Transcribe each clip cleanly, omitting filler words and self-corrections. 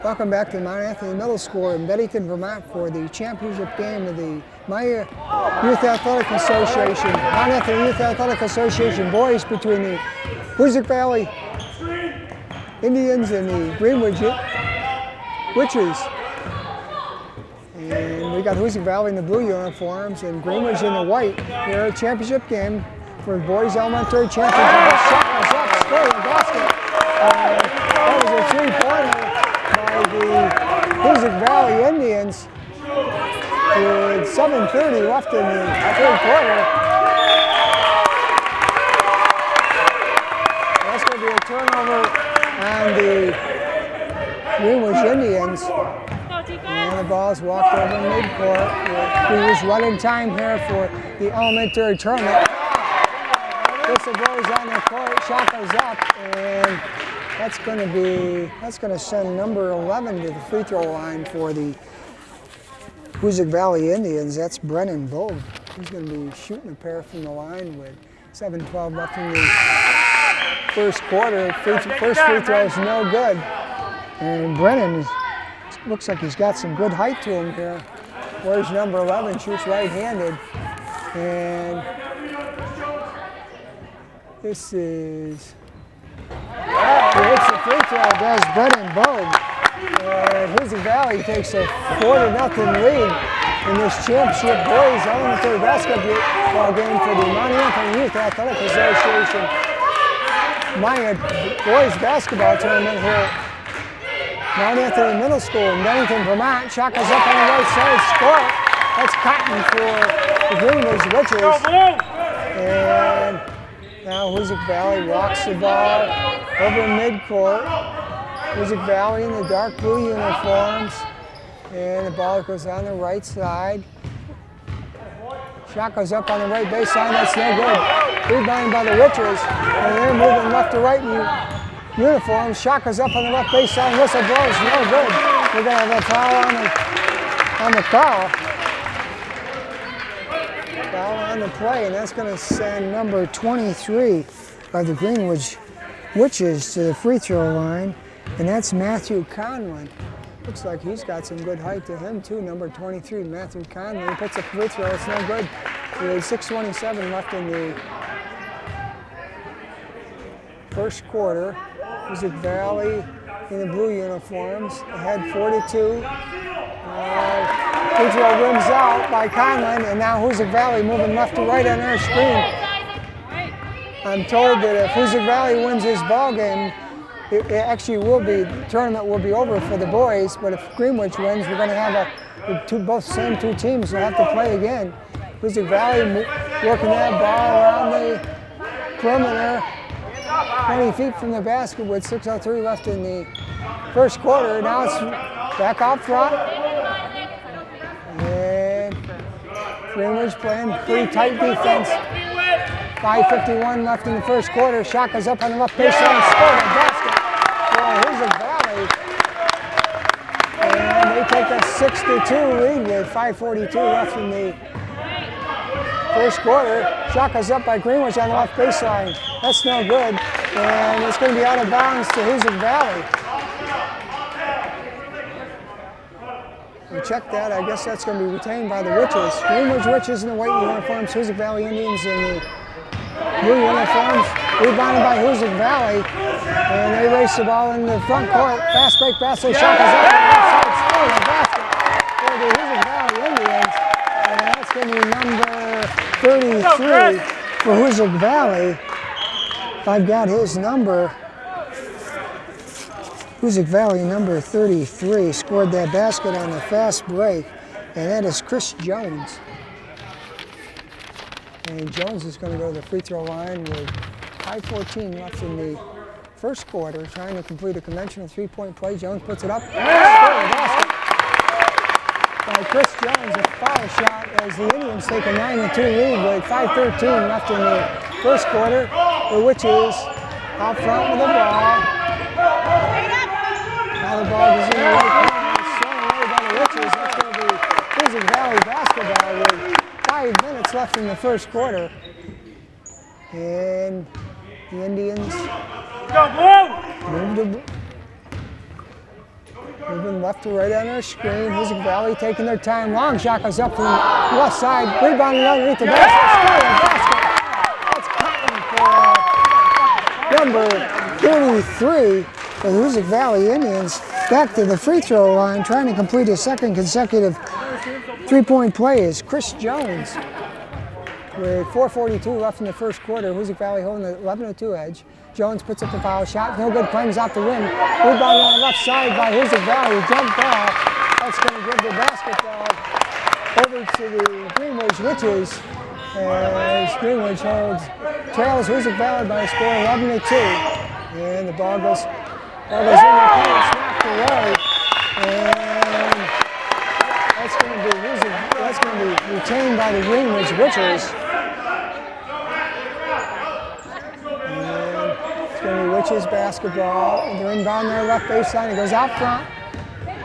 Welcome back to Mount Anthony Middle School in Bennington, Vermont for the championship game of the MAYAA Youth Athletic Association, Mount Anthony Youth Athletic Association boys between the Hoosick Valley Indians and the Greenwood Witches. And we got Hoosick Valley in the blue uniforms and Greenwood's in the white. Here, championship game for boys elementary championship. Shot was up, scored a basket. That was a three-pointer by the Hoosick Valley Indians with 7:30 left in the third quarter. That's going to be a turnover on the Greenwich Indians. And the ball's walked over midcourt. We was right in time here for the elementary tournament. Whistle blows on the court, shot goes up, and that's going to send number 11 to the free throw line for the Hoosick Valley Indians. That's Brennan Bogue. He's going to be shooting a pair from the line with 7:12 left in the first quarter. First free throw is no good. And Brennan looks like he's got some good height to him here. Where's number 11, shoots right-handed. And this is, it's a free throw, does Brennan Bogue. And Hoosick Valley takes a 4-0 lead in this championship boys elementary basketball game for the Mount Anthony Youth Athletic Association MAYAA boys basketball tournament here at Mount Anthony Middle School in Bennington, Vermont. Shot goes up on the right side, score. That's Cotton for the Greenwood Witches. And now Hoosick Valley walks the ball over midcourt. Hoosick Valley in the dark blue uniforms. And the ball goes on the right side. Shot goes up on the right baseline, that's no good. Rebounded by the Witches. And they're moving left to right in uniform. Shot goes up on the left baseline, whistle blows, no good. We're going to have a foul on the call. Foul on the play, and that's going to send number 23 of the Greenwood Witches to the free throw line, and that's Matthew Conlon. Looks like he's got some good height to him too, number 23, Matthew Conlon. He puts a free throw, it's no good. With 6:27 left in the first quarter. Hoosick Valley in the blue uniforms, ahead 42. Free throw rims out by Conlon, and now Hoosick Valley moving left to right on our screen. I'm told that if Hoosick Valley wins this ball game, it actually will be, the tournament will be over for the boys, but if Greenwich wins, we're going to have both same two teams will have to play again. Hoosick Valley working that ball around the perimeter, 20 feet from the basket with 6:03 left in the first quarter. Now it's back out front. And Greenwich playing pretty tight defense. 5:51 left in the first quarter. Shot goes up on the left baseline, scored a basket for Hoosick Valley. And they take a 6-2 lead with 5:42 left in the first quarter. Shot goes up by Greenwich on the left baseline. That's no good. And it's going to be out of bounds to Hoosick Valley. We checked that. I guess that's going to be retained by the Witches. Greenwich Witches in the white uniforms, Hoosick Valley Indians in the blue uniforms. Rebounded by Hoosick Valley. And they race the ball in the front court. Fast break basket. Shot goes up on the left side. Scoring a basket for the Hoosick Valley Indians. And that's going to be number 33 for Hoosick Valley. I've got his number. Hoosick Valley, number 33, scored that basket on the fast break, and that is Chris Jones. And Jones is going to go to the free throw line with 5:14 left in the first quarter, trying to complete a conventional three-point play. Jones puts it up. Basket by Chris Jones, a foul shot as the Indians take a 9-2 lead with 5:13 left in the first quarter. The Witches out front with the ball. Now the ball is in the right corner. It's thrown away by the Witches. That's going to be Hoosick Valley basketball with 5 minutes left in the first quarter. And the Indians move the Moving left to right on our screen. Hoosick Valley taking their time. Long shot goes up from the left side. Rebounding underneath the basket. That's number 33, the Hoosick Valley Indians back to the free throw line, trying to complete his second consecutive three-point play is Chris Jones. With 4:42 left in the first quarter, Hoosick Valley holding the 11-2 edge. Jones puts up the foul shot, no good, cleanses off the rim. Rebound on the left side by Hoosick Valley, jump ball. That's going to give the basketball over to the Greenwich Witches. As Greenwich trails Hoosick Valley by a score 11-2. And the ball goes in the paint, snapped away. And that's going to be retained by the Greenwich Witches. And it's going to be Witches basketball. And they're inbound their left baseline. It goes out front.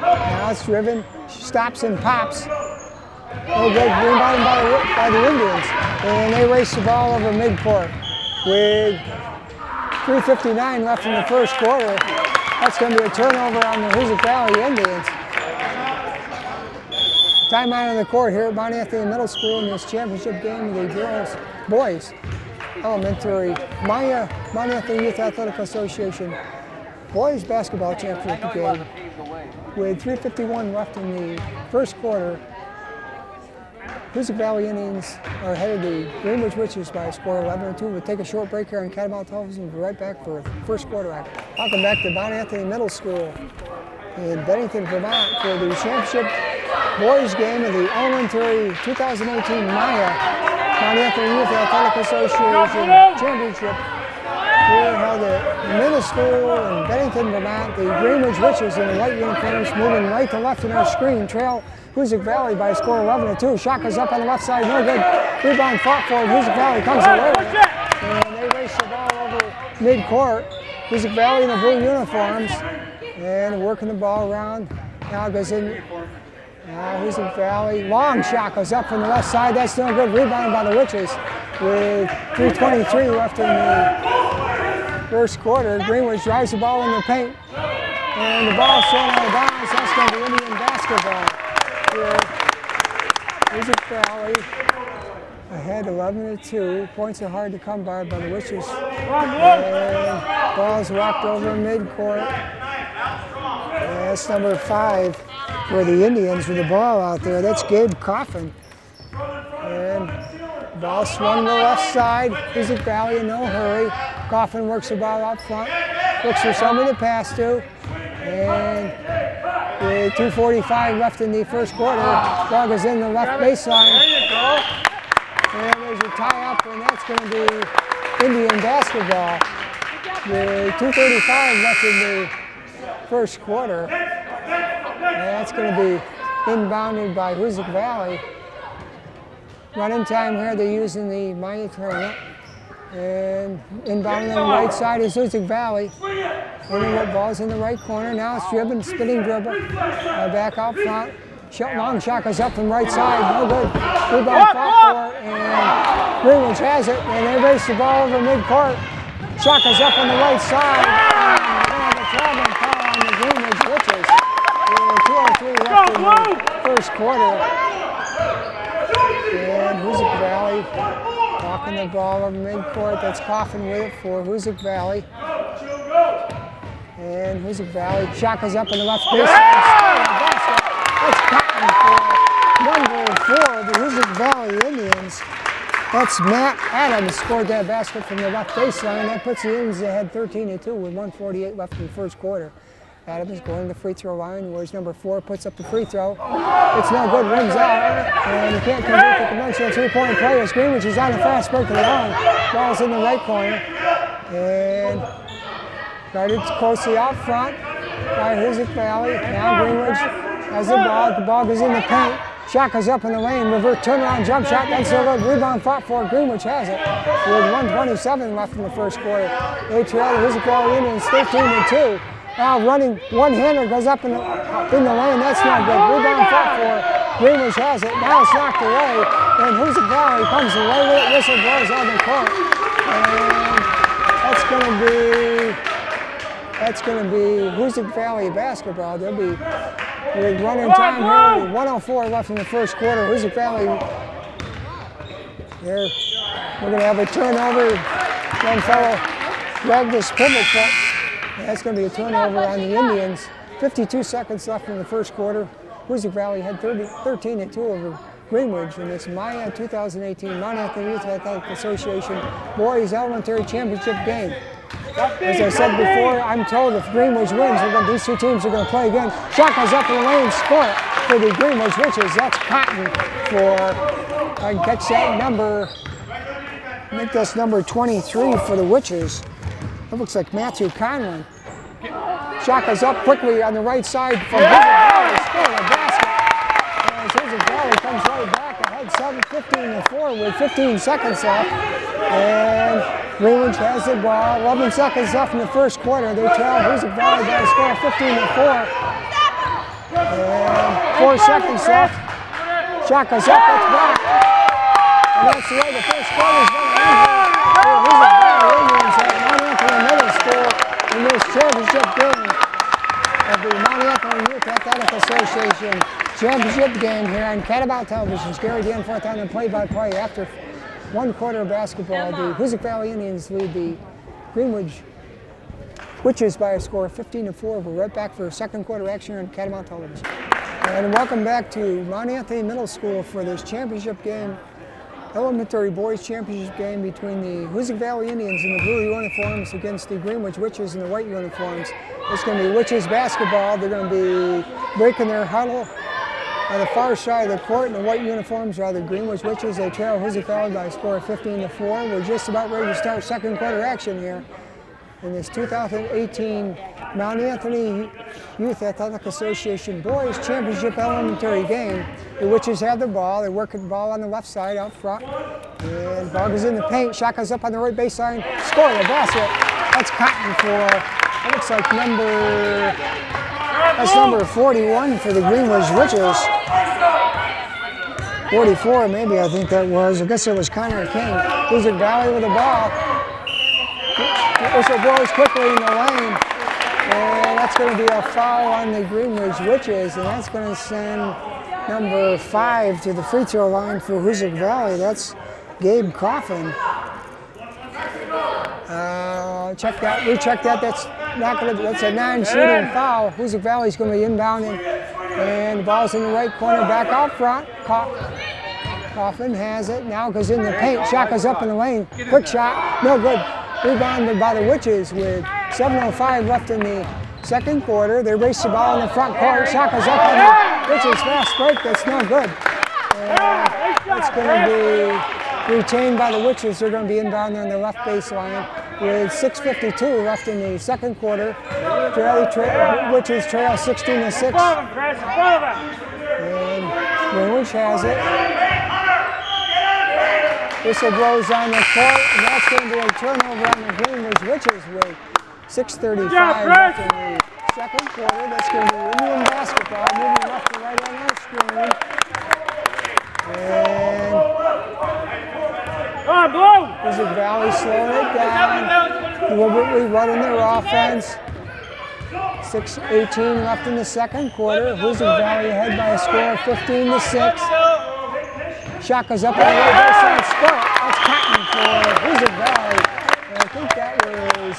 Now it's driven, stops and pops. No good, rebounded by the Indians. And they race the ball over midcourt with 3:59 left in the first quarter. That's going to be a turnover on the Hoosick Valley Indians. Timeout on the court here at Mount Anthony Middle School in this championship game of the boys elementary MAYAA Mount Anthony Youth Athletic Association boys basketball championship game. With 3:51 left in the first quarter, Hoosick Valley Indians are ahead of the Greenwich Witches by a score 11-2. We'll take a short break here on Catamount Television and be right back for first quarter action. Welcome back to Mount Anthony Middle School in Bennington, Vermont for the championship boys game of the elementary 2018 MAYAA Mount Anthony Youth Athletic Association championship. Here held at middle school in Bennington, Vermont. The Greenwich Witches in the white uniforms moving right to left in our screen trail Hoosick Valley by a score 11-2. Shot goes up on the left side, no good. Rebound fought for it. Hoosick Valley comes away with it. And they race the ball over midcourt. Hoosick Valley in the blue uniforms. And working the ball around. Now it goes in. Now Hoosick Valley. Long shot goes up from the left side. That's no good. Rebound by the Witches. With 3:23 left in the first quarter. Greenwich drives the ball in the paint. And the ball's thrown out of bounds. That's going to be Indian basketball. Here, Hoosick Valley ahead 11-2. Points are hard to come by the Witches. And ball's walked over midcourt. And that's number 5 for the Indians with the ball out there. That's Gabe Coffin. And ball swung to the left side. Hoosick Valley in no hurry. Coffin works the ball up front. Looks for somebody to pass to. And with 2:45 left in the first quarter, ball goes in the left baseline. There you go. And there's a tie-up, and that's going to be Indian basketball. With 2:35 left in the first quarter. And that's going to be inbounded by Hoosick Valley. Running time here, they're using the MAYAA tournament. And inbounding on the right side is Hoosick Valley. And the ball's in the right corner. Now it's driven, spinning dribble. Back out front. Long shot goes up from right side. No good. Rebound fought for it. And Greenwich has it. And they race the ball over midcourt. Shot goes up on the right side. And they have a traveling foul on the Greenwich Witches. 2:03 left in the first quarter. And Hoosick Valley walking the ball over midcourt. That's Coffin with it for Hoosick Valley. And Hoosick Valley shot goes up in the left baseline. That's Cotton for number 4, the Hoosick Valley Indians. That's Matt Adams scored that basket from the left baseline. That puts the Indians ahead 13-2 with 1:48 left in the first quarter. Adams going to the free throw line, whereas number 4 puts up the free throw. It's no good, rims out, and he can't convert the conventional three-point play. As Greenwich is on a fast break to the line. Ball's in the right corner, and guarded closely out front by Hoosick Valley. Now Greenwich has the ball. The ball goes in the paint. Shot goes up in the lane. Revert turnaround jump shot. That's no good. Rebound fought for. Greenwich has it with 1:27 left in the first quarter. They trail the Hoosick Valley Indians 13-2. Now running one-hander goes up in the lane. That's not good. Rebound fought for. Greenwich has it. Now it's knocked away. And Hoosick Valley comes away with it. Whistle blows on the court. And that's going to be That's going to be Hoosick Valley basketball. They'll be running time here. 1:04 left in the first quarter. Hoosick Valley, we're going to have a turnover. One fellow grabbed this pivot, but that's going to be a turnover on the Indians. 52 seconds left in the first quarter. Hoosick Valley had 13-2 over Greenwich in this MAYAA 2018 Mount Anthony Youth Athletic Association Boys Elementary Championship game. As I said before, I'm told if Greenwich wins, these two teams are going to play again. Shot goes up in the lane, score it for the Greenwich Witches. That's Cotton for, I can catch that number, I think that's number 23 for the Witches. That looks like Matthew Conlon. Shot goes up quickly on the right side from Hoosick Valley, scoring a basket. As Hoosick Valley comes right back ahead 15-4 with 15 seconds left. And Greenwich has the ball. 11 seconds left in the first quarter. They trail Hoosick Valley by a score of 15-4. And 4 seconds left. Shot goes up, that's back. And that's the way the first quarter is going to end here for Hoosick Valley Indians at Mount Anthony Middle School in this championship game of the Mount Anthony Youth Athletic Association championship game here on Catamount Television's Gary Danforth on the play-by-play. After one quarter of basketball, the Hoosick Valley Indians lead the Greenwich Witches by a score of 15-4. We're right back for second quarter action here on Catamount Television. And welcome back to Mount Anthony Middle School for this championship game, elementary boys championship game between the Hoosick Valley Indians in the blue uniforms against the Greenwich Witches in the white uniforms. It's going to be Witches basketball. They're going to be breaking their huddle on the far side of the court in the white uniforms are the Greenwich Witches. They trail Hoosick Valley by a score of 15-4. We're just about ready to start second quarter action here in this 2018 Mount Anthony Youth Athletic Association Boys Championship Elementary game. The Witches have the ball. They're working the ball on the left side out front. And the ball goes in the paint. Shot goes up on the right baseline. Score the basket. That's Cotton for, it looks like number 41 for the Greenwich Witches. 44 maybe, I think that was. I guess it was Connor King. Hoosick Valley with the ball. Whistle blows quickly in the lane. And that's going to be a foul on the Greenwich Witches. And that's going to send number 5 to the free throw line for Hoosick Valley. That's Gabe Coffin. Check that. We checked that. That's not going to. That's a non-shooting foul. Hoosick Valley's going to be inbounding, and the ball's in the right corner, back out front. Coffin has it. Now goes in the paint. Shot goes up in the lane. Quick shot. No good. Rebounded by the Witches with 7:05 left in the second quarter. They race the ball in the front court. Shot goes up on the Witches fast break. That's no good. It's going to be retained by the Witches. They're going to be inbound on the left baseline with 6:52 left in the second quarter. Witches trail 16-6. And Greenwich has it. Whistle blows on the court, and that's going to be a turnover on the Greenwich Witches with 6:35 left in the second quarter. That's going to be Indian basketball, moving left to right on our screen. And Hoosick Valley slowing it down, deliberately running their offense. 6:18 left in the second quarter. Hoosick Valley ahead by a score of 15-6. Shot goes up on the right baseline, score. That's Cotton for Hoosick Valley. And I think that was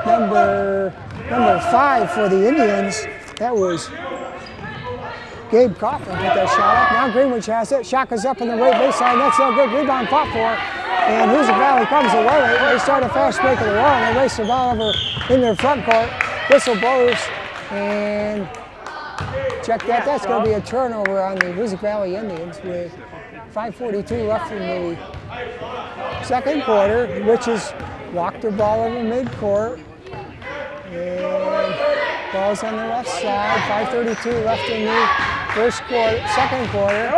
number 5 for the Indians. That was Gabe Coffin put that shot up. Now Greenwich has it. Shot goes up on the right baseline. That's no good. Rebound fought for. And Hoosick Valley comes away. They start a fast break of the wall, and they race the ball over in their front court. Whistle blows, and check that. That's going to be a turnover on the Hoosick Valley Indians with 5:42 left in the second quarter. The Witches walked their ball over midcourt. And ball's on the left side. 5:32 left in the second quarter.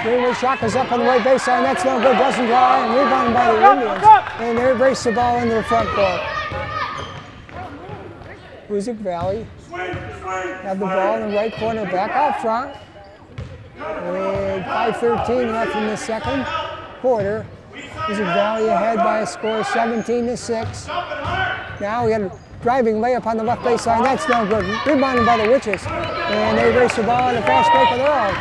Greenwich shot goes up on the right baseline. That's no good. Doesn't draw, and rebounded by the Indians. And they race the ball into the front court. Hoosick Valley have the ball in the right corner, back out front. With 5:13 left in the second quarter. Hoosick Valley ahead by a score of 17-6. Now we got a driving layup on the left baseline. That's no good. Rebounded by the Witches. And they race the ball on the fast break of their own.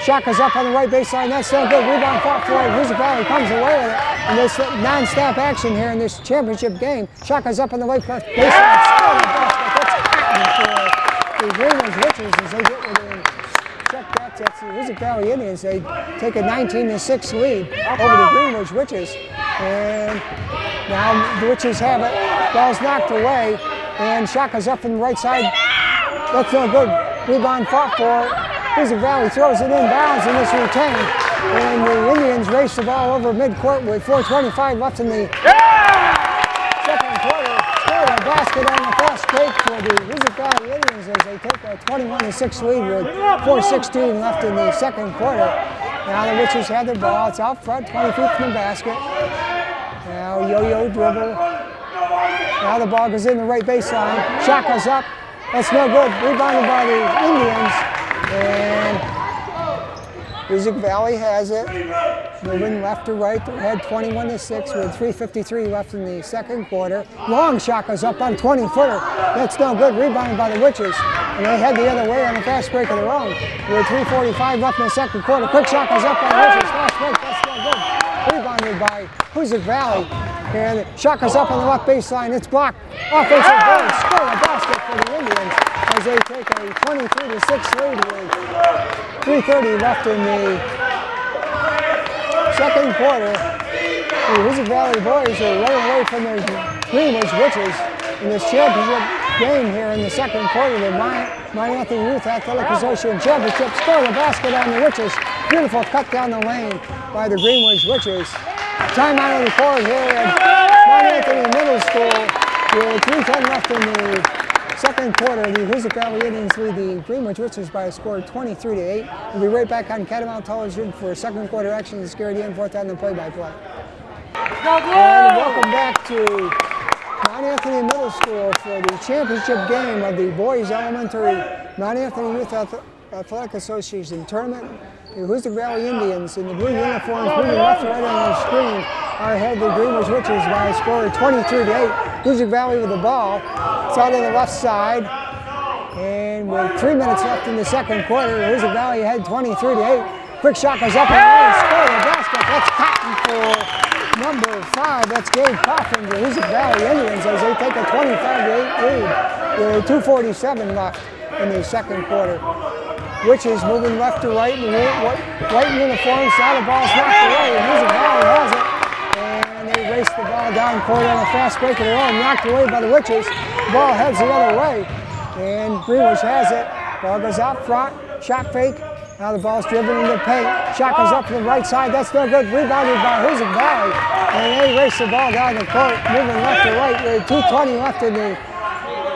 Shaka's up on the right baseline. That's no good. Rebound fought for it. Music Valley comes away with it. In this non-stop action here in this championship game. Shaka's up on the right baseline. The Greenwich Witches as they get within, check that, that's the Music Valley Indians. They take a 19-6 lead over the Greenwich Witches. And now the Witches have it. Ball's knocked away. And Shaka's up on the right side. That's no good. Rebound fought for. Music Valley throws it inbounds and it's retained. And the Indians race the ball over midcourt with 4:25 left in the second quarter. Score a basket on the fast break for the Music Valley Indians as they take a 21-6 lead with 4:16 left in the second quarter. Now the Witches have the ball. It's out front, 20 feet from the basket. Now yo-yo dribble. Now the ball goes in the right baseline. Shaka's up. That's no good. Rebounded by the Indians. And Music Valley has it. Moving left to right. They're ahead 21-6 with 3:53 left in the second quarter. Long Shaka's up on 20-footer. That's no good. Rebounded by the Witches. And they head the other way on a fast break of their own. With 3:45 left in the second quarter. Quick Shaka's up on the Witches. Fast break. That's no good. Rebounded by Music Valley. And Shaka's up on the left baseline. It's blocked. Offensive goal. Score a basket for the Indians as they take a 23-6 lead with 3:30 left in the second quarter. The Music Valley boys are running away from the Greenwich Witches in this championship game here in the second quarter. The MAYAA Youth Athletic Association Championship. Score the basket on the Witches. Beautiful cut down the lane by the Greenwich Witches. Timeout on the court here at MAYAA Middle School with 3:10 left in the second quarter. The Music Valley Indians lead the Greenwich Witches by a score of 23-8. We'll be right back on Catamount Television for second quarter action. It's Gary and fourth on the play-by-play. And welcome back to MAYAA Middle School for the championship game of the Boys Elementary MAYAA Youth Athletic Association Tournament. The Music Valley Indians in the blue uniforms moving left to right on the screen are ahead of the Greenwich Witches by a score of 23-8. Music Valley with the ball. It's out on the left side. And with 3 minutes left in the second quarter, Music Valley ahead 23-8. Quick shot goes up and in. Score the basket. That's Cotton for number 5. That's Gabe Coffin, the Music Valley Indians as they take a 25-8 lead with 2:47 left in the second quarter. Witches moving left to right in the white uniforms. Now the ball's knocked away. Music Valley has it. And they race the ball down court on a fast break of their own. Knocked away by the Witches. The ball heads the other way. And Greenwich has it. Ball goes out front. Shot fake. Now the ball's driven into the paint. Shot goes up to the right side. That's no good. Rebounded by Music Valley. And they race the ball down the court. Moving left to right with 2:20 left in the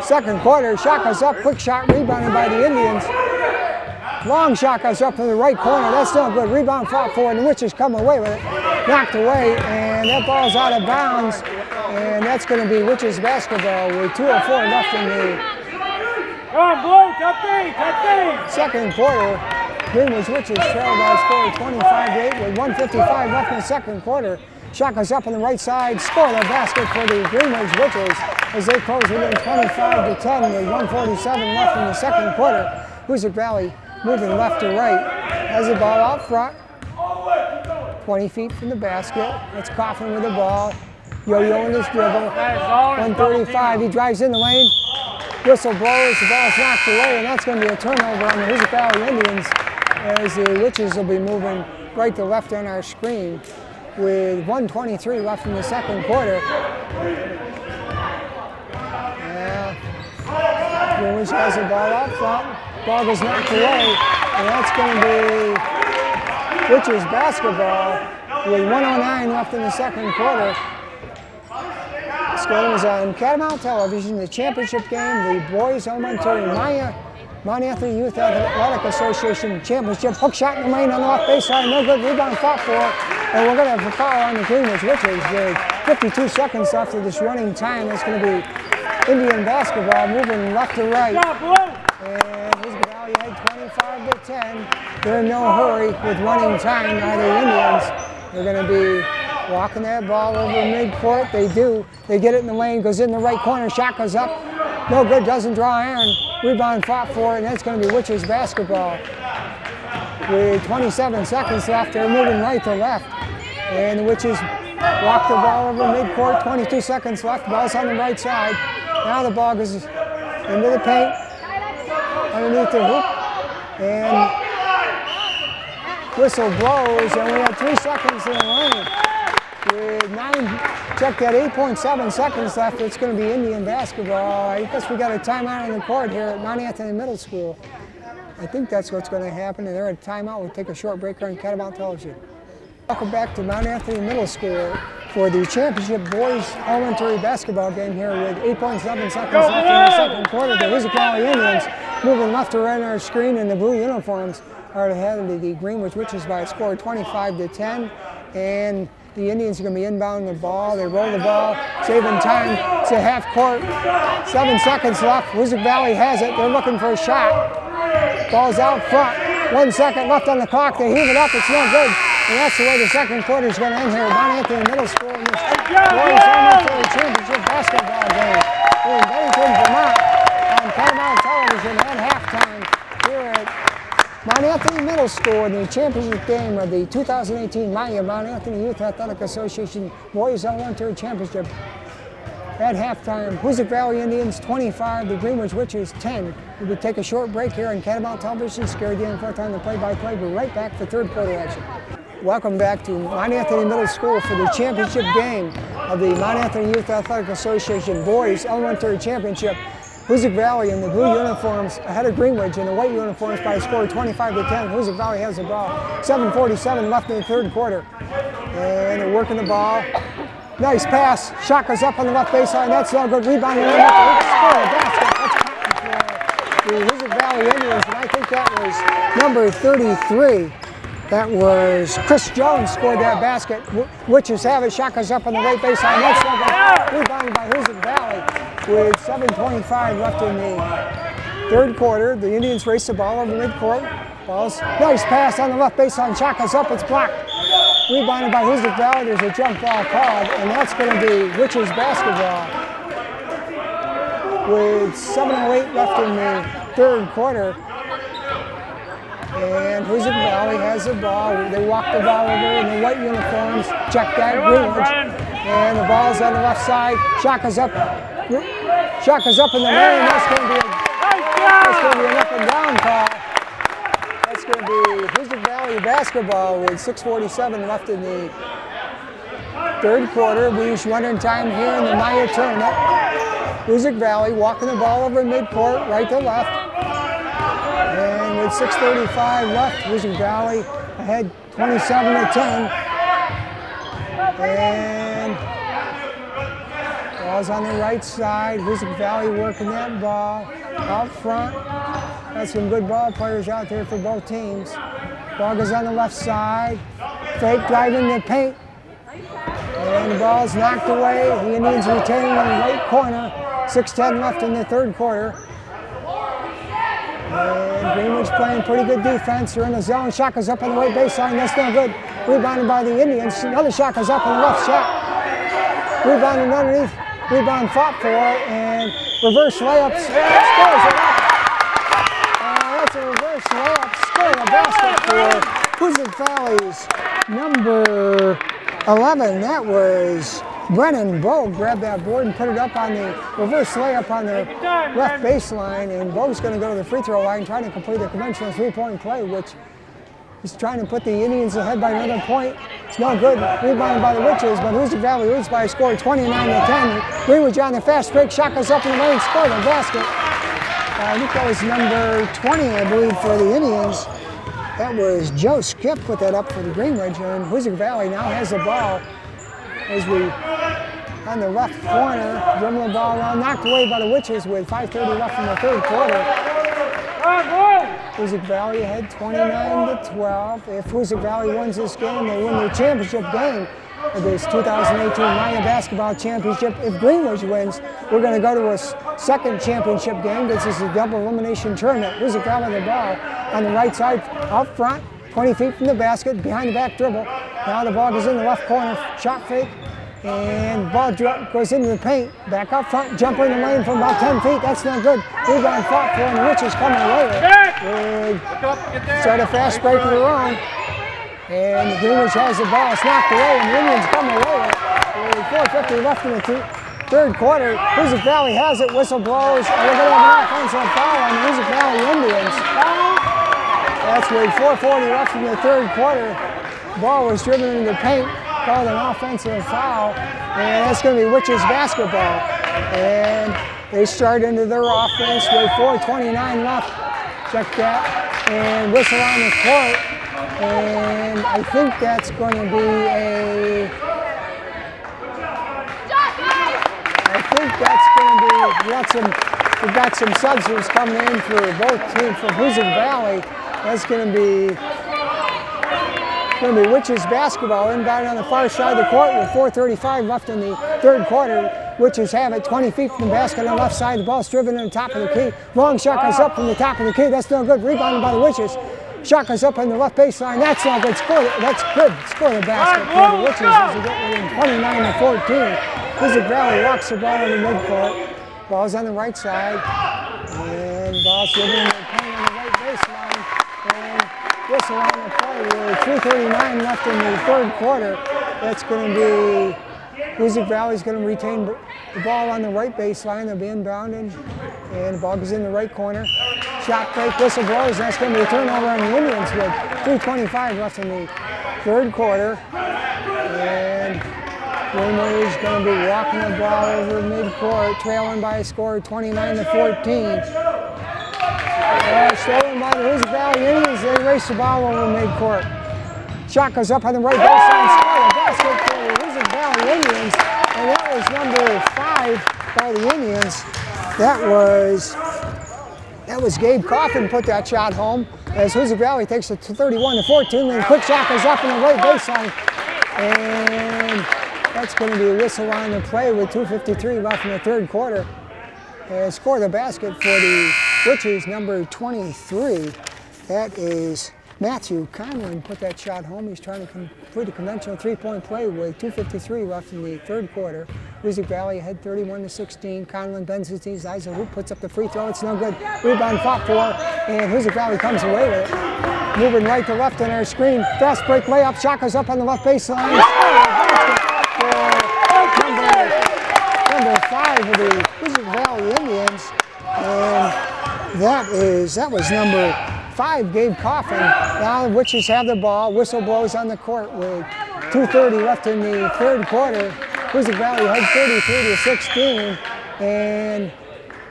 second quarter. Shot goes up. Quick shot rebounded by the Indians. Long shot goes up in the right corner. That's no good. Rebound fought for, and the Witches come away with it. Knocked away, and that ball's out of bounds. And that's going to be Witches basketball with 2:04 left in the second quarter. Greenwich Witches trail by a score of 25-8 with 1:55 left in the second quarter. Shot goes up on the right side. Score the basket for the Greenwich Witches as they close within 25-10 with 1:47 left in the second quarter. Music Valley moving left to right. Has the ball out front. 20 feet from the basket. It's Coffin with the ball. Yo-yo in his dribble. 1:35. He drives in the lane. Whistle blows. The ball's knocked away, and that's going to be a turnover on the Music Valley Indians as the Witches will be moving right to left on our screen with 1:23 left in the second quarter. Greenwich has the ball out front. Ball goes knocked away, and that's going to be Witches basketball with 1:09 left in the second quarter. This game is on Catamount Television, the championship game, the Boys Elementary MAYAA Youth Athletic Association Championship. Hook shot in the lane on the left baseline, no good. Rebound fought for, and we're going to have a foul on the Greenwich Witches with 52 seconds left of this running time. It's going to be Indian basketball moving left to right. And Music Valley had 25-10. They're in no hurry with running time. Now the Indians are going to be walking that ball over midcourt. They do. They get it in the lane, goes in the right corner, shot goes up. No good, doesn't draw iron. Rebound fought for, and that's going to be Witches basketball. With 27 seconds left, they're moving right to left. And the Witches walk the ball over midcourt, 22 seconds left, ball's on the right side. Now the ball goes into the paint, underneath the hoop, and whistle blows, and we have 3 seconds in the lane. With 8.7 seconds left, it's going to be Indian basketball. I guess we got a timeout on the court here at Mount Anthony Middle School. I think that's what's going to happen, and they're at a timeout. We'll take a short break here on Catamount Television. Welcome back to Mount Anthony Middle School for the championship boys elementary basketball game here with 8.7 seconds left in the second quarter. The Hoosick Valley Indians moving left to right on our screen in the blue uniforms are ahead of the Greenwich Witches by a score of 25-10. And the Indians are going to be inbounding the ball. They roll the ball, saving time. It's a half court. 7 seconds left. Hoosick Valley has it. They're looking for a shot. Ball's out front. 1 second left on the clock. They heave it up. It's no good. And that's the way the second quarter is going to end here at Mount Anthony Middle School in this boys elementary championship basketball game. We're in Bennington, Vermont, on Catamount Television at halftime here at Mount Anthony Middle School in the championship game of the 2018 MAYAA Mount Anthony Youth Athletic Association Boys Elementary Championship. At halftime, Hoosick Valley Indians 25, the Greenwich Witches 10. We will take a short break here on Catamount Television. Scary Dan fourth on the play-by-play. We're right back for third quarter action. Welcome back to Mount Anthony Middle School for the championship game of the Mount Anthony Youth Athletic Association Boys Elementary Championship. Hoosick Valley in the blue uniforms ahead of Greenwich in the white uniforms by a score of 25-10. Hoosick Valley has the ball. 7:47 left in the third quarter. And they're working the ball. Nice pass. Shot goes up on the left baseline. That's no good. Rebound. Score a basket. That's for the Hoosick Valley Indians. And I think that was number 33. That was Chris Jones scored that basket. Witches have it. Shot goes up on the right baseline. That's no good. Rebounded by Hoosick Valley with 7:25 left in the third quarter. The Indians race the ball over midcourt. Ball's nice pass on the left baseline. Shot goes up. It's blocked. Rebounded by Hoosick Valley. There's a jump ball called, and that's going to be Witches basketball. With 7:08 left in the third quarter. And Hoosick Valley has the ball. They walk the ball over in the white uniforms. Check that, Greenwich. And the ball's on the left side. Shot goes up. Shot goes up in the lane. That's going to be an up and down call. That's going to be Hoosick Valley basketball with 6:47 left in the third quarter. We use running time here in the MAYAA tournament. Hoosick Valley walking the ball over midcourt, right to left. And with 6:35 left, Hoosick Valley ahead 27-10. And ball's on the right side. Hoosick Valley working that ball out front. Got some good ball players out there for both teams. Ball goes on the left side. Fake drive in the paint. And the ball's knocked away. The Indians retaining in the right corner. 6:10 left in the third quarter. And Greenwich playing pretty good defense. They're in the zone. Shot goes up on the right baseline. That's no good. Rebounded by the Indians. Another shot goes up on the left shot. Rebounded underneath. Rebound fought for, and reverse layup. Scores it up. That's a reverse layup. Scoring a basket for Hoosick Valley's number 11. That was Brennan Bowe. Grabbed that board and put it up on the reverse layup on the left baseline. And Bowe's going to go to the free throw line trying to complete a conventional three-point play, which is trying to put the Indians ahead by another point. It's no good. Rebounded by the Witches, but Hoosick Valley leads by a score of 29-10. Greenwich on the fast break. Shot goes up in the lane. Scored a basket. I think that was number 20, I believe, for the Indians. That was Joe Skip put that up for the Greenwich, and Hoosick Valley now has the ball as we on the left corner, dribbling the ball around, knocked away by the Witches with 5:30 left in the third quarter. Hoosick Valley ahead 29-12. If Hoosick Valley wins this game, they win the championship game of this 2018 MAYAA Basketball Championship. If Greenwich wins, we're going to go to a second championship game. This is a double elimination tournament. Hoosick Valley the ball on the right side, out front. 20 feet from the basket, behind the back dribble. Now the ball goes in the left corner, shot fake, and ball goes into the paint. Back up front, jumper in the lane from about 10 feet. That's not good. Rebound fought for, and the Witches coming away with it. Start a fast break of their own. And the Greenwich has the ball. It's knocked away, and the Indians come away with it. 4:50 left in the third quarter. Hoosick Valley has it. Whistle blows. And we're going to have an offensive foul on the Hoosick Valley Indians. That's with 4:40 left in the third quarter. Ball was driven into the paint. Called an offensive foul. And that's going to be Witches basketball. And they start into their offense with 4:29 left. Check that. And whistle on the court. And I think that's going to be a... we've got some substitutes coming in for both teams from Hoosick Valley. That's going to be Witches basketball inbound on the far side of the court with 4:35 left in the third quarter. Witches have it 20 feet from the basket on the left side. The ball's driven in the top of the key. Long shot goes up from the top of the key. That's no good. Rebounded by the Witches. Shot goes up on the left baseline. That's not good. That's good. Score the basket for the Witches as they get within 29-14. Hoosick Valley walks the ball in the midcourt. Ball's on the right side. And ball's driven in the paint on the right baseline. And whistle on the play with 3:39 left in the third quarter. That's going to be Hoosick Valley's going to retain the ball on the right baseline. They'll be inbounded. And the ball goes in the right corner. Shot fake, whistle blows. That's going to be a turnover on the Indians with 3:25 left in the third quarter. And Greenwich is going to be walking the ball over midcourt, trailing by a score of 29-14. Stolen by the Hoosick Valley Indians. They race the ball over midcourt. Shot goes up on the right baseline. Score the basket for the Hoosick Valley Indians. And that was number 5 by the Indians. That was Gabe Coffin put that shot home as Hoosick Valley takes it to 31-14. And a quick shot goes up on the right baseline. And that's going to be a whistle on the play with 2:53 left in the third quarter. And score the basket for the Witches, number 23. That is Matthew Conlon put that shot home. He's trying to complete a conventional three-point play with 2:53 left in the third quarter. Hoosick Valley ahead 31-16. Conlon bends his knees, eyes the hoop, puts up the free throw. It's no good. Rebound fought for, and Hoosick Valley comes away with it. Moving right to left on our screen. Fast break layup. Shot goes up on the left baseline. Number 5 of the Hoosick Valley Indians. And that was number 5, Gabe Coffin. Now the Witches have the ball. Whistle blows on the court with 2:30 left in the third quarter. Hoosick Valley had 33-16, and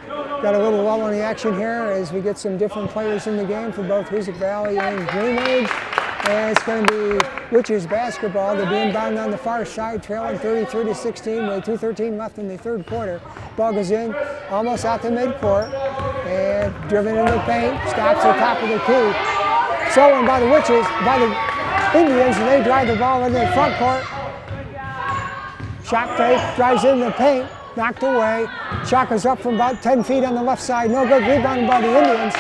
got a little lull in the action here as we get some different players in the game for both Hoosick Valley and Greenwich. And it's going to be Witches basketball. They're being bound on the far side, trailing 33-16 with 2:13 left in the third quarter. Ball goes in, almost out to midcourt, and driven into the paint, stops at the top of the key. Stolen by the Witches, by the Indians, and they drive the ball into the front court. Shot fake, drives in the paint, knocked away. Shot goes up from about 10 feet on the left side, no good, rebounded by the Indians.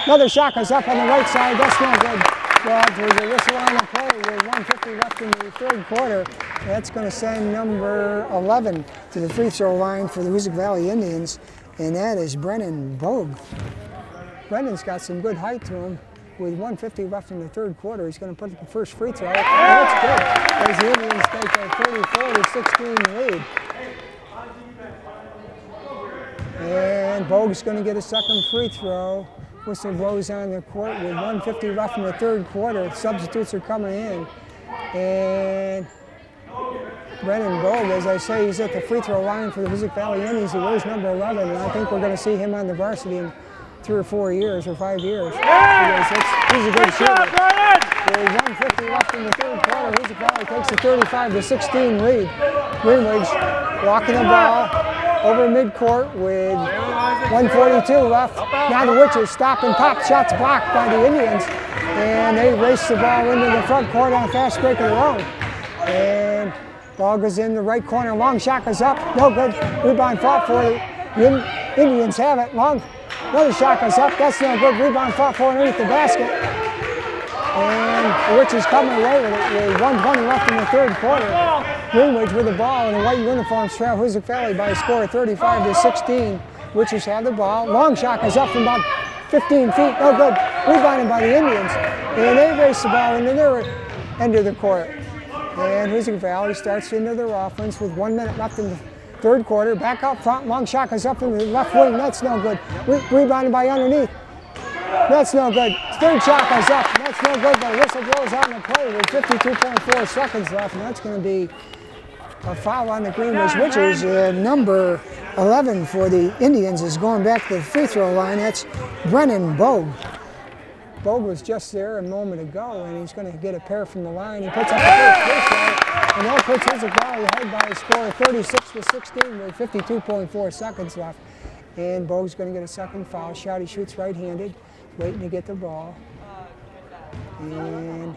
Another shot goes up on the right side, that's no good. But there's a whistle on the play with 1:50 left in the third quarter. That's going to send number 11 to the free throw line for the Hoosick Valley Indians, and that is Brennan Bogue. Brennan's got some good height to him. With 1:50 left in the third quarter, he's going to put up the first free throw. And that's good, as the Indians take a 34-16 lead. And Bogue's going to get a second free throw. Whistle blows on the court with 1:50 left in the third quarter. Substitutes are coming in. And Brennan Bogue, as I say, he's at the free throw line for the Hoosick Valley Indians. He wears number 11, and I think we're going to see him on the varsity in 3 or 4 years or 5 years. He's a good shooter. With 1:50 left in the third quarter, Hoosick Valley takes a 35-16 lead. Greenwich walking the ball over midcourt with 1:42 left. Now the Witches stop and pop. Shots blocked by the Indians. And they race the ball into the front court on a fast break of their own. And ball goes in the right corner. Long shot goes up. No good. Rebound fought for it. The Indians have it. Another shot goes up. That's no good. Rebound fought for underneath the basket. And which is coming away with it with 1:20 left in the third quarter. Greenwich with the ball in the white uniforms trail Hoosick Valley by a score of 35-16. Witches have the ball. Long shot is up from about 15 feet. No good. Rebounded by the Indians. And they race the ball into their end of the court. And Hoosick Valley starts into their offense with 1 minute left in the third quarter. Back up front. Long shot is up in the left wing. That's no good. Rebounded by underneath. That's no good. Third shot is up. That's no good. The whistle blows on the play with 52.4 seconds left. And that's going to be a foul on the Greenwich Witches. Number 11 for the Indians is going back to the free throw line. That's Brennan Bogue. Bogue was just there a moment ago, and he's going to get a pair from the line. He puts up the first free throw, and that puts Hoosick Valley ahead by a score of 36-16 with 52.4 seconds left. And Bogue's going to get a second foul shot. He shoots right-handed, waiting to get the ball. And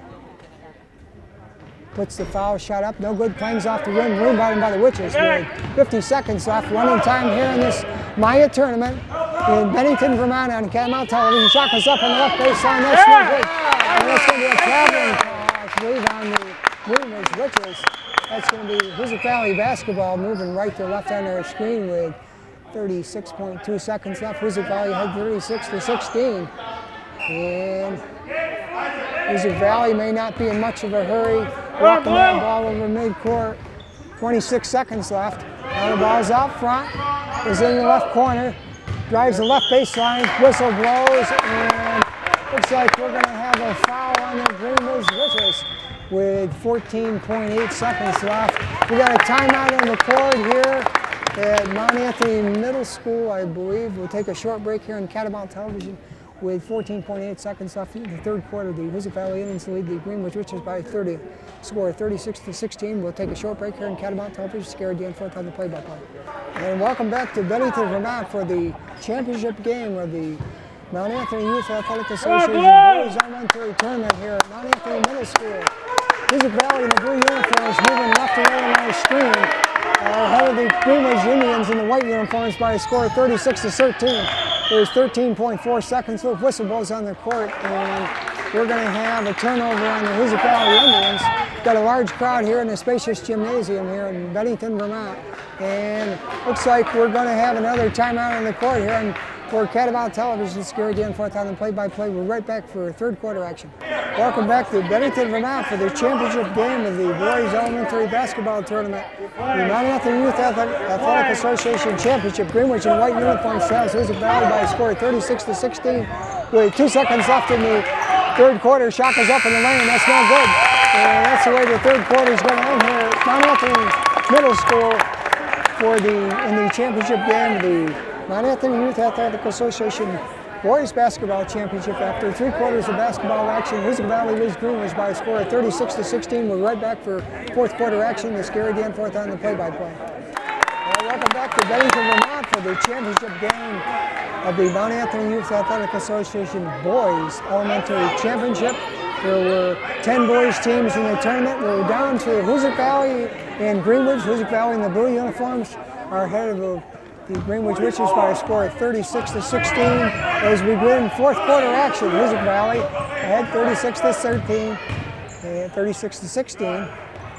puts the foul shot up, no good, clangs off the rim, rebounded by the Witches with 50 seconds left. Running time here in this MAYAA tournament in Bennington, Vermont on Catamount Television. Shot goes up on the left baseline, that's no good. And that's going to be a traveling call, I believe, on the Greenwich Witches. That's going to be Hoosick Valley basketball moving right to left on their screen with 36.2 seconds left. Hoosick Valley had 36-16. And Hoosick Valley may not be in much of a hurry. Walking that ball over midcourt. 26 seconds left. Now the ball's out front. Is in the left corner. Drives the left baseline. Whistle blows. And looks like we're going to have a foul on the Greenwich Witches with 14.8 seconds left. We got a timeout on the court here at Mount Anthony Middle School, I believe. We'll take a short break here on Catamount Television with 14.8 seconds left in the third quarter. The Hoosick Valley Indians lead the Greenwich Witches by 30, score of 36-16. We'll take a short break here on Catamount Television. Scary Dan Forth on the play-by-play. And welcome back to Bennington, Vermont for the championship game of the Mount Anthony Youth Athletic Association Boys Elementary Tournament here at Mount Anthony Middle School. Hoosick Valley in the blue uniforms moving left and right on our screen. Ahead of the Greenwich Indians in the white uniforms by a score of 36-13. There's 13.4 seconds with whistle blows on the court, and we're going to have a turnover on the Hoosick Valley Indians. Got a large crowd here in the spacious gymnasium here in Bennington, Vermont, and looks like we're going to have another timeout on the court here. And for Catamount Television, Scary Dan Forth on the play-by-play. We're right back for third quarter action. Welcome back to Bennington, Vermont for the championship game of the Boys Elementary Basketball Tournament. The Mount Anthony Youth Athletic Association Championship. Greenwich in white uniforms trails Hoosick Valley by a score of 36-16 with 2 seconds left in the third quarter. Shot is up in the lane. That's no good. And that's the way the third quarter is going to end here at Mount Anthony Middle School in the championship game of the Mount Anthony Youth Athletic Association Boys Basketball Championship. After 3 quarters of basketball action, Hoosick Valley leads Greenwich by a score of 36-16. We're right back for fourth quarter action. The Scary Dan Forth on the play-by-play. Welcome back to Bennington, Vermont for the championship game of the Mount Anthony Youth Athletic Association Boys Elementary Championship. There were 10 boys teams in the tournament. We're down to Hoosick Valley and Greenwich. Hoosick Valley in the blue uniforms are ahead of the Greenwich Witches by a score of 36-16. As we begin fourth quarter action, Hoosick Valley ahead 36-13 and 36-16.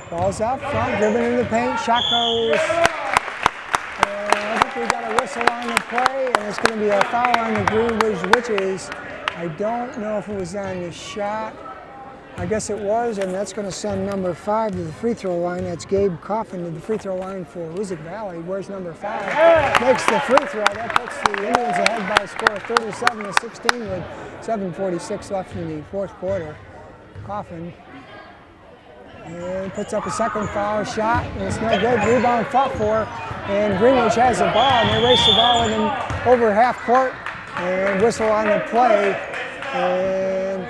Ball's out front, driven into the paint, shot goes. I think we got a whistle on the play, and it's going to be a foul on the Greenwich Witches. I don't know if it was on the shot. I guess it was, and that's going to send number 5 to the free throw line. That's Gabe Coffin to the free throw line for Hoosick Valley. Where's number 5? Makes the free throw. That puts the Indians ahead by a score of 37-16 with 7:46 left in the fourth quarter. Coffin and puts up a second foul shot, and it's no good. Rebound fought for, and Greenwich has the ball, and they race the ball with him over half court, and whistle on the play, and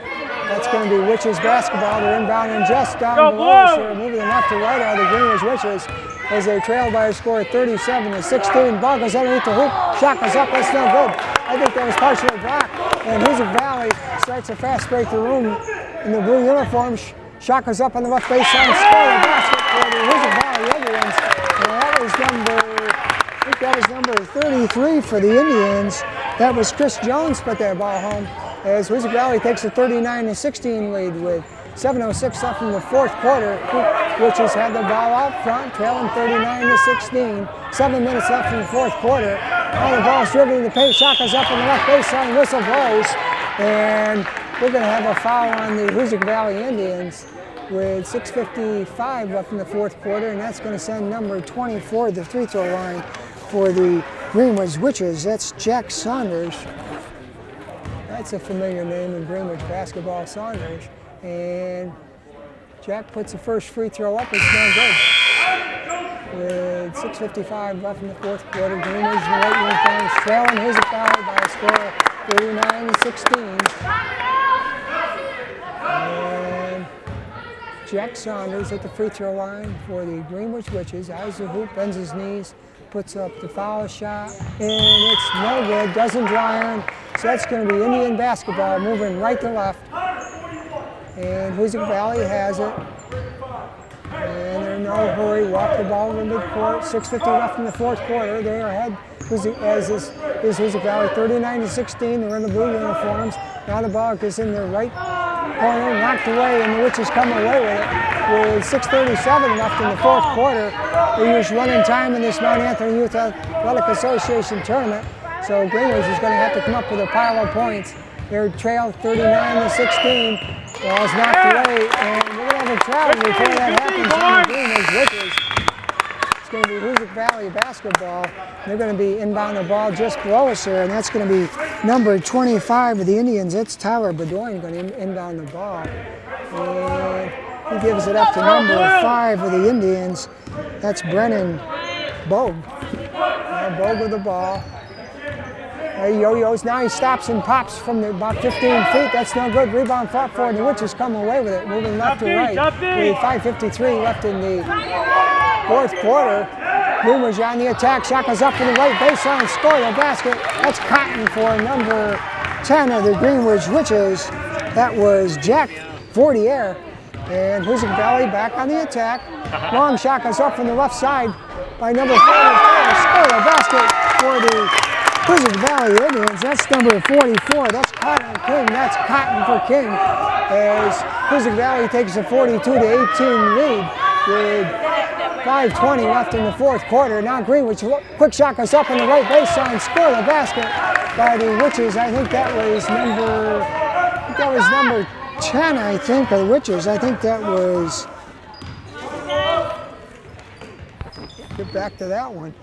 that's going to be Witches basketball. They're inbounding just down below, so they're moving left to right are the Greenwich Witches as they trail by a score of 37-16. Ball goes underneath the hoop, shot goes up, that's no good. I think that was partially blocked, and Hoosick Valley starts a fast break the room in the blue uniforms. Shot goes up on the left baseline, score the basket for the Hoosick Valley Indians. And that was number 33 for the Indians. That was Chris Jones put that ball home as Hoosick Valley takes a 39-16 lead with 7:06 left in the fourth quarter. Witches had the ball out front, trailing 39-16. 7 minutes left in the fourth quarter. Now the ball's driven in the paint. Shot goes up on the left baseline. Whistle blows. And we're going to have a foul on the Hoosick Valley Indians with 6:55 left in the fourth quarter. And that's going to send number 24 to the free throw line for the Greenwich Witches. That's Jack Saunders. That's a familiar name in Greenwich basketball, Saunders. And Jack puts the first free throw up. It's no good. With 6:55 left in the fourth quarter, Greenwich in the white uniforms trailing Hoosick Valley by a score of 39-16. And Jack Saunders at the free throw line for the Greenwich Witches. Eyes the hoop, bends his knees, puts up the foul shot, and it's no good. Doesn't dry iron. So that's going to be Indian basketball moving right to left. And Hoosick Valley has it. And they're in no hurry. Walk the ball in midcourt. 6:50 left in the fourth quarter. They are ahead, as is Hoosick Valley, 39-16. They're in the blue uniforms. Now the ball is in their right corner, knocked away, and the Witches come away with it. With 6:37 left in the fourth quarter. They use running time in this Mount Anthony Youth Athletic Association tournament. So Greenwich is going to have to come up with a pile of points. They're trailed 39-16. Ball's knocked away, and we're going to have a travel before that happens on the Greenwich Witches. It's going to be Hoosick Valley basketball. They're going to be inbound the ball just below us here, and that's going to be number 25 of the Indians. That's Tyler Bedoin going to inbound the ball. And he gives it up to number 5 of the Indians. That's Brennan Bogue. Now Bogue with the ball. Yo-yos. Now he stops and pops from about 15 feet. That's no good. Rebound fought for, and the Witches come away with it, moving left to right. With 5:53 left in the fourth quarter. Greenwich on the attack. Shot goes up to the right baseline. Score the basket. That's Cotton for number 10 of the Greenwich Witches. That was Jack Fortier. And Hoosick Valley back on the attack. Long shot goes up from the left side by number 44. Score the basket for the Hoosick Valley Indians. That's number 44. That's Cotton King. That's Cotton for King. As Hoosick Valley takes a 42-18 lead with 5:20 left in the fourth quarter. Now Greenwich, quick shot goes up on the right baseline. Score the basket by the Witches. I think that was number 10, I think, of the Witches. I think that was, get back to that one.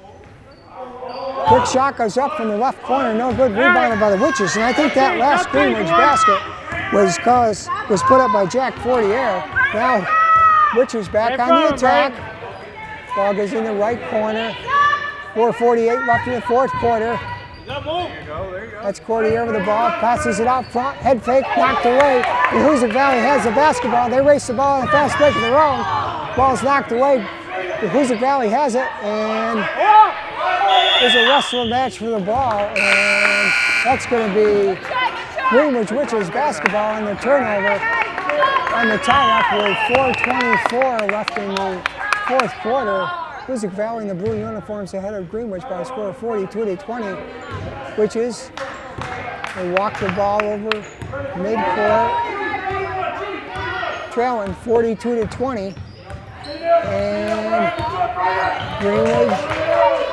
Quick shot goes up from the left corner, no good, rebounded by the Witches. And I think that last Greenwich basket was put up by Jack Fortier. Now Witches back on the attack. Ball goes in the right corner. 4:48 left in the fourth quarter. That's Fortier with the ball, passes it out front, head fake, knocked away. And Hoosick Valley has the basketball. They race the ball on a fast break of their own. Ball's knocked away. Hoosick Valley has it, and there's a wrestling match for the ball, and that's going to be Greenwich Witches basketball on the turnover on the tie-up with 4:24 left in the fourth quarter. Hoosick Valley in the blue uniforms ahead of Greenwich by a score of 42-20. Witches, they walk the ball over midcourt, trailing 42-20. And Greenwich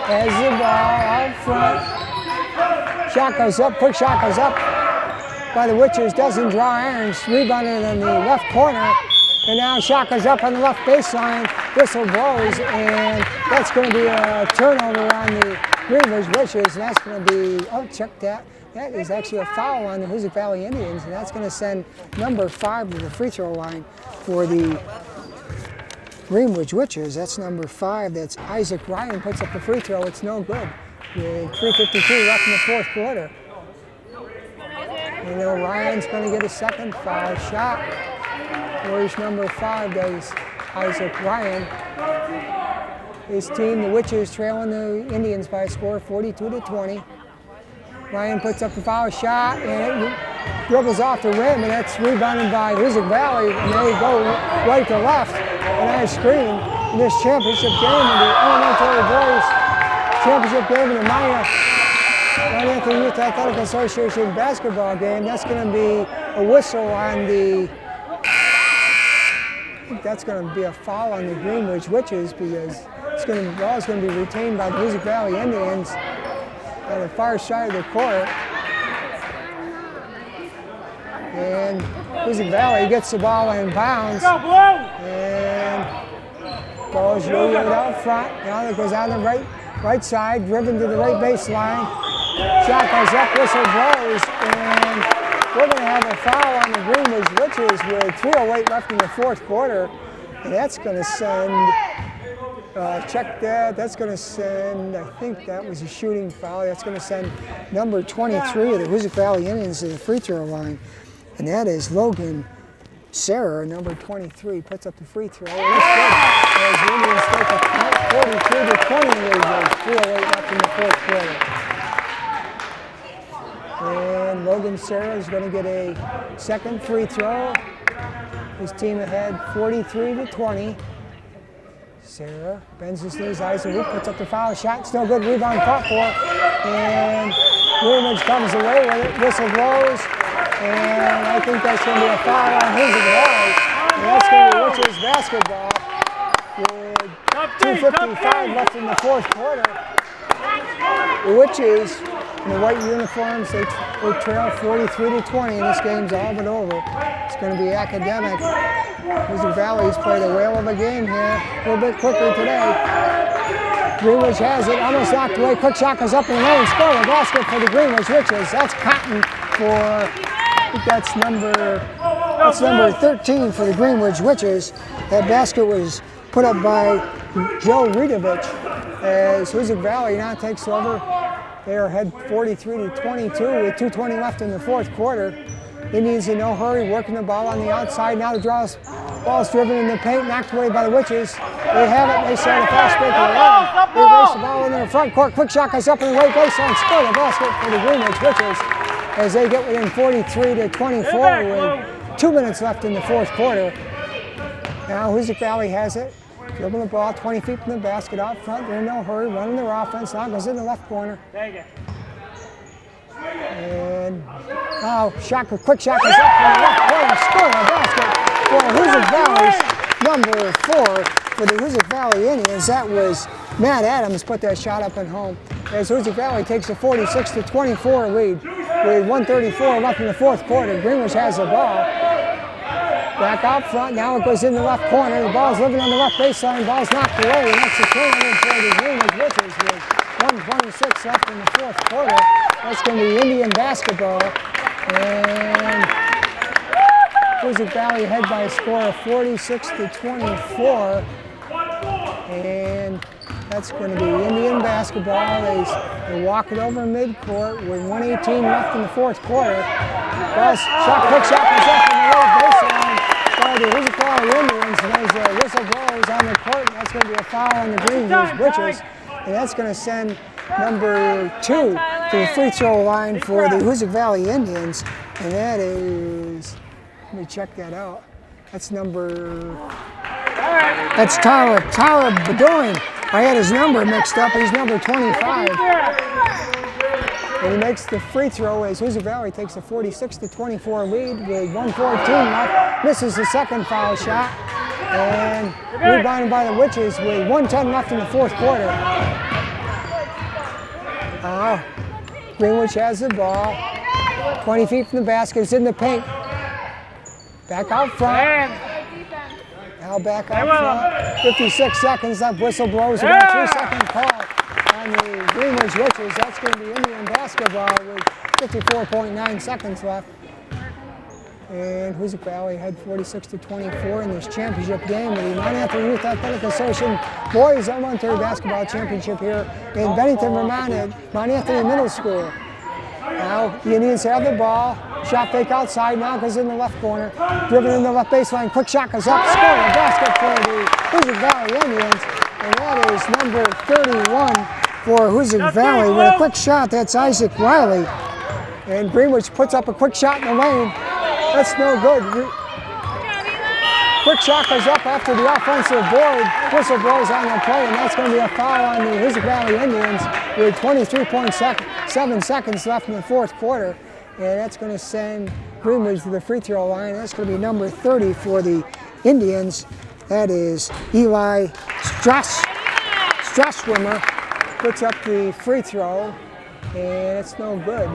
has the ball out front. Shot goes up, quick shot goes up by the Witches, doesn't draw irons, rebounded in the left corner. And now shot goes up on the left baseline, whistle blows, and that's going to be a turnover on the Greenwich Witches, and that's going to be, oh, check that. That is actually a foul on the Hoosick Valley Indians, and that's going to send number 5 to the free throw line for the Greenwich Witches. That's number 5. That's Isaac Ryan, puts up the free throw. It's no good. With 3:52 left in the fourth quarter. You know, Ryan's going to get a second foul shot. Where's number 5? Does Isaac Ryan. His team, the Witches, trailing the Indians by a score of 42-20. Ryan puts up the foul shot, and it dribbles off the rim, and that's rebounded by Hoosick Valley, and they go right to left. And I scream in this championship game in the elementary boys championship game in the MAYAA Mount Anthony Youth Athletic Association basketball game. That's going to be a whistle on the think that's going to be a foul on the Greenwich Witches because the ball is going to be retained by the Hoosick Valley Indians on the far side of the court. And Hoosick Valley gets the ball in bounds. And goes really out front. Now it goes on the right side, driven to the right baseline. Shot goes up, whistle blows, and we're going to have a foul on the Greenwich Witches with 3:08 left in the fourth quarter. And that's going to send, check that, that's going to send, I think that was a shooting foul. That's going to send number 23 of the Hoosick Valley Indians to the free throw line. And that is Logan Sarah, number 23, puts up the free throw. And that's good. As the Indians take a 42-20 lead with 3:08 left in the fourth quarter. And Logan Sarah is going to get a second free throw. His team ahead 43-20. Sarah bends his knees, eyes the hoop, puts up the foul shot. Still good, rebound fought for. And Greenwich comes away with it. Whistle blows. And I think that's going to be a foul on Hoosick Valley. And that's going to be Witches basketball with 2:55 left in the fourth quarter. The Witches in the white uniforms, they trail 43-20, and this game's all but over. It's going to be academic. Hoosick Valley's played a whale of a game here, a little bit quicker today. Greenwich has it, almost knocked away. Quick shot goes up in the lane, score a basket for the Greenwich Witches. That's Cotton for, I think that's number 13 for the Greenwich Witches. That basket was put up by Joe Ridovich as Hoosick Valley now takes over. They are ahead 43-22 with 2:20 left in the fourth quarter. Indians in no hurry, working the ball on the outside. Now the ball's driven in the paint, knocked away by the Witches. They have it, they start a fast break of the line. They race the ball in their front court. Quick shot goes up in the right baseline. Score the basket for the Greenwich Witches as they get within 43-24 with 2 minutes left in the fourth quarter. Now Hoosick Valley has it. Dribbling the ball 20 feet from the basket out front. They're in no hurry, running their offense. Now goes in the left corner. And now quick shot goes up from the left corner. Score a basket for Hoosick Valley's number 4 for the Hoosick Valley Indians. That was Matt Adams put that shot up and home. As Hoosick Valley takes a 46-24 lead with 1:34 left in the fourth quarter. Greenwich has the ball. Back out front, now it goes in the left corner. The ball's living on the left baseline, ball's knocked away, and that's the turnover for the Greenwich Witches with 1:26 left in the fourth quarter. That's going to be Indian basketball. And Hoosick Valley ahead by a score of 46-24. And that's going to be Indian basketball. They walk it over midcourt with 1:18 left in the fourth quarter. Quick shot goes up in the right baseline by the Hoosick Valley Indians, and there's a whistle blows on the court, and that's going to be a foul on the Greenwich Witches, and that's going to send number 2 to the free throw line for the Hoosick Valley Indians, and that is, let me check that out. That's Tyler Bedoin. I had his number mixed up. He's number 25. And he makes the free throw as Hoosick Valley takes a 46-24 lead with 1:14 left. Misses the second foul shot. And rebounded by the Witches with 1:10 left in the fourth quarter. Greenwich has the ball. 20 feet from the basket. It's in the paint. Back out front. Now back out front. 56 seconds left. Whistle blows. About a 3-second call on the Greenwich Witches. That's going to be Indian basketball with 54.9 seconds left. And Hoosick Valley had 46-24 in this championship game with the Mount Anthony Youth Athletic Association Boys Elementary Basketball Championship here in Bennington, Vermont at Mount Anthony Middle School. Now the Indians have the ball. Shot fake outside, now goes in the left corner. Driven in the left baseline, quick shot goes up, score a basket for the Hoosick Valley Indians. And that is number 31 for Hoosick Valley with a quick shot. That's Isaac Riley. And Greenwich puts up a quick shot in the lane. That's no good. Quick shot goes up after the offensive board. Whistle blows on the play, and that's going to be a foul on the Hoosick Valley Indians with 23.7 seconds left in the fourth quarter. And that's going to send Greenwich to the free throw line. That's going to be number 30 for the Indians. That is Eli Straswimmer puts up the free throw, and it's no good.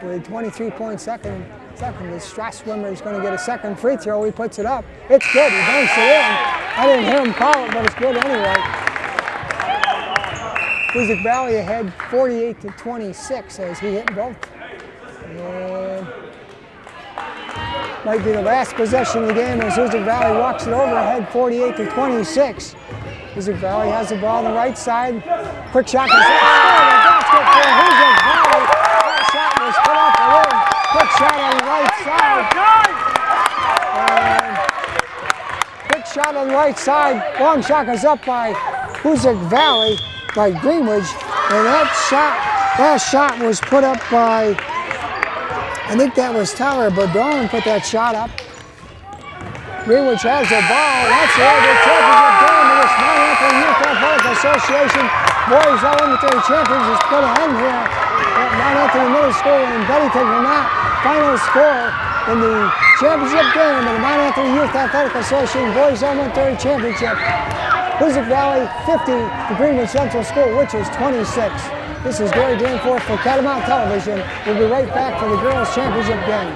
With 23.2 seconds, the Straswimmer is going to get a second free throw. He puts it up. It's good. He dunks it in. I didn't hear him call it, but it's good anyway. Hoosick Valley ahead 48-26 as he hit both. And might be the last possession of the game as Hoosick Valley walks it over ahead 48-26. Hoosick Valley has the ball on the right side. Quick shot. The basket for Hoosick Valley. That shot was put up and in. Quick shot on the right side. And quick shot on the right side. Long shot is up by Hoosick Valley, by Greenwich. And that last shot was put up by, I think that was Tyler Bodone put that shot up. Greenwich has the ball. That's the World Championship game of this Mount Anthony Youth Athletic Association Boys Elementary Champions is put on here at Mount Anthony Middle School in Bennington, Vermont. Final score in the championship game of the Mount Anthony Youth Athletic Association Boys Elementary Championship. Hoosick Valley 50 to Greenwich Central School, which is 26. This is Gary Danforth for Catamount Television. We'll be right back for the girls' championship game.